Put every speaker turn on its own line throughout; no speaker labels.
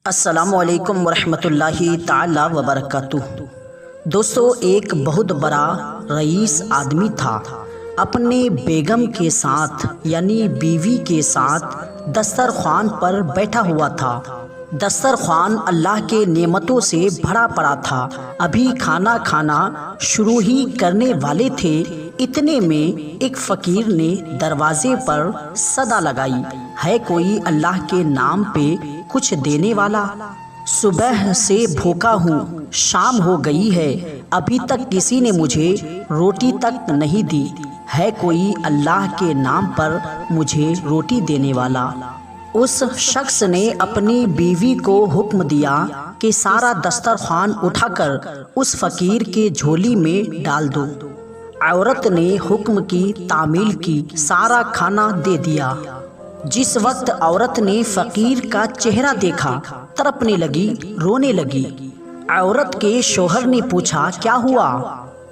السلام علیکم ورحمۃ اللہ تعالی وبرکاتہ۔ دوستو، ایک بہت بڑا رئیس آدمی تھا، اپنے بیگم کے ساتھ یعنی بیوی کے ساتھ دسترخوان پر بیٹھا ہوا تھا۔ دسترخوان اللہ کے نعمتوں سے بھرا پڑا تھا، ابھی کھانا کھانا شروع ہی کرنے والے تھے، اتنے میں ایک فقیر نے دروازے پر صدا لگائی، ہے کوئی اللہ کے نام پہ کچھ دینے والا؟ صبح سے بھوکا ہوں، شام ہو گئی ہے، ابھی تک کسی نے مجھے روٹی تک نہیں دی، ہے کوئی اللہ کے نام پر مجھے روٹی دینے والا؟ اس شخص نے اپنی بیوی کو حکم دیا کہ سارا دسترخوان اٹھا کر اس فقیر کے جھولی میں ڈال دو۔ عورت نے حکم کی تعمیل کی، سارا کھانا دے دیا۔ جس وقت عورت نے فقیر کا چہرہ دیکھا، تڑپنے لگی، رونے لگی۔ عورت کے شوہر نے پوچھا، کیا ہوا؟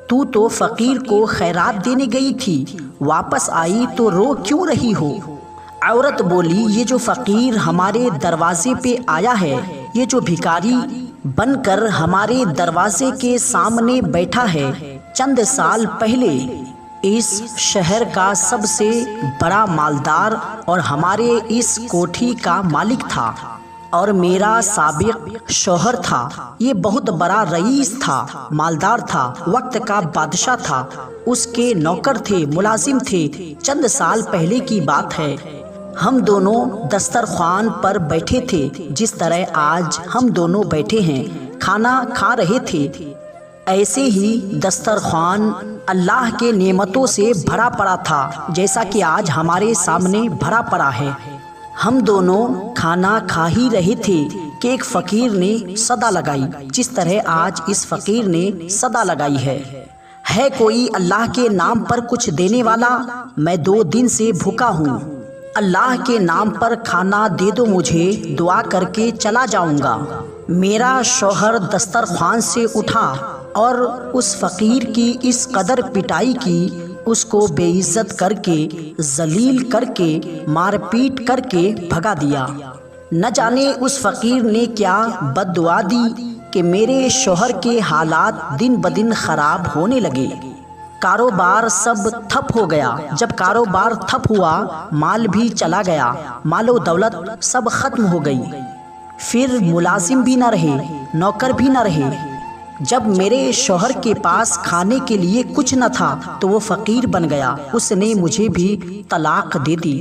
تو فقیر کو خیرات دینے گئی تھی، واپس آئی تو رو کیوں رہی ہو؟ عورت بولی، یہ جو فقیر ہمارے دروازے پہ آیا ہے، یہ جو بھکاری بن کر ہمارے دروازے کے سامنے بیٹھا ہے، چند سال پہلے اس شہر کا سب سے بڑا مالدار اور ہمارے اس کوٹھی کا مالک تھا، اور میرا سابق شوہر تھا، یہ بہت بڑا رئیس تھا، مالدار تھا، وقت کا بادشاہ تھا، اس کے نوکر تھے، ملازم تھے، چند سال پہلے کی بات ہے۔ ہم دونوں دسترخوان پر بیٹھے تھے، جس طرح آج ہم دونوں بیٹھے ہیں، کھانا کھا رہے تھے، ایسے ہی دسترخوان اللہ کے نعمتوں سے بھرا پڑا تھا، جیسا کہ آج ہمارے سامنے بھرا پڑا ہے۔ ہم دونوں کھانا کھا ہی رہے تھے کہ ایک فقیر نے صدا لگائی، جس طرح آج اس فقیر نے صدا لگائی ہے کوئی اللہ کے نام پر کچھ دینے والا؟ میں 2 دن سے بھوکا ہوں، اللہ کے نام پر کھانا دے دو مجھے، دعا کر کے چلا جاؤں گا۔ میرا شوہر دسترخوان سے اٹھا اور اس فقیر کی اس قدر پٹائی کی، اس کو بے عزت کر کے، ذلیل کر کے، مار پیٹ کر کے بھگا دیا۔ نہ جانے اس فقیر نے کیا بد دعا دی کہ میرے شوہر کے حالات دن بدن خراب ہونے لگے۔ کاروبار سب ٹھپ ہو گیا، جب کاروبار ٹھپ ہوا، مال بھی چلا گیا، مال و دولت سب ختم ہو گئی، پھر ملازم بھی نہ رہے، نوکر بھی نہ رہے۔ جب میرے شوہر کے پاس کھانے کے لیے کچھ نہ تھا تو وہ فقیر بن گیا، اس نے مجھے بھی طلاق دے دی۔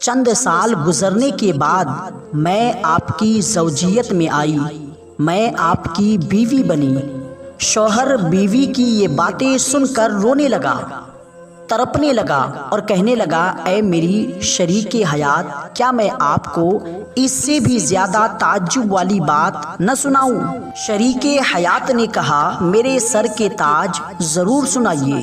چند سال گزرنے کے بعد میں آپ کی زوجیت میں آئی، میں آپ کی بیوی بنی۔ شوہر بیوی کی یہ باتیں سن کر رونے لگا، تڑپنے لگا اور کہنے لگا، اے میری شریک حیات، کیا میں آپ کو اس سے بھی زیادہ تعجب والی بات نہ سناؤں؟ شریک حیات نے کہا، میرے سر کے تاج ضرور سنائیے۔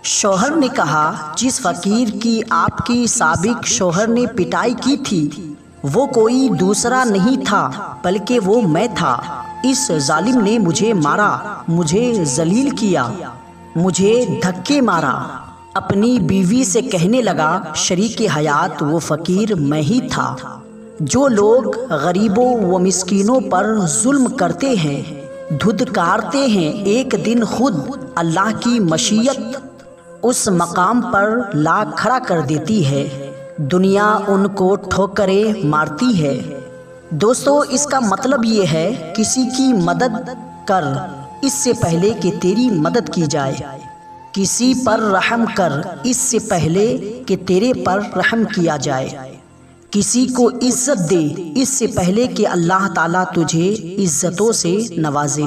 شوہر نے کہا، جس فقیر کی آپ کی سابق شوہر نے پٹائی کی تھی، وہ کوئی دوسرا نہیں تھا بلکہ وہ میں تھا۔ اس ظالم نے مجھے مارا، مجھے ذلیل کیا، مجھے دھکے مارا۔ اپنی بیوی سے کہنے لگا، شریک حیات، وہ فقیر میں ہی تھا۔ جو لوگ غریبوں و مسکینوں پر ظلم کرتے ہیں، دھتکارتے ہیں، ایک دن خود اللہ کی مشیت اس مقام پر لا کھڑا کر دیتی ہے، دنیا ان کو ٹھوکریں مارتی ہے۔ دوستو، اس کا مطلب یہ ہے، کسی کی مدد کر اس سے پہلے کہ تیری مدد کی جائے، کسی پر رحم کر اس سے پہلے کہ تیرے پر رحم کیا جائے، کسی کو عزت دے اس سے پہلے کہ اللہ تعالیٰ تجھے عزتوں سے نوازے۔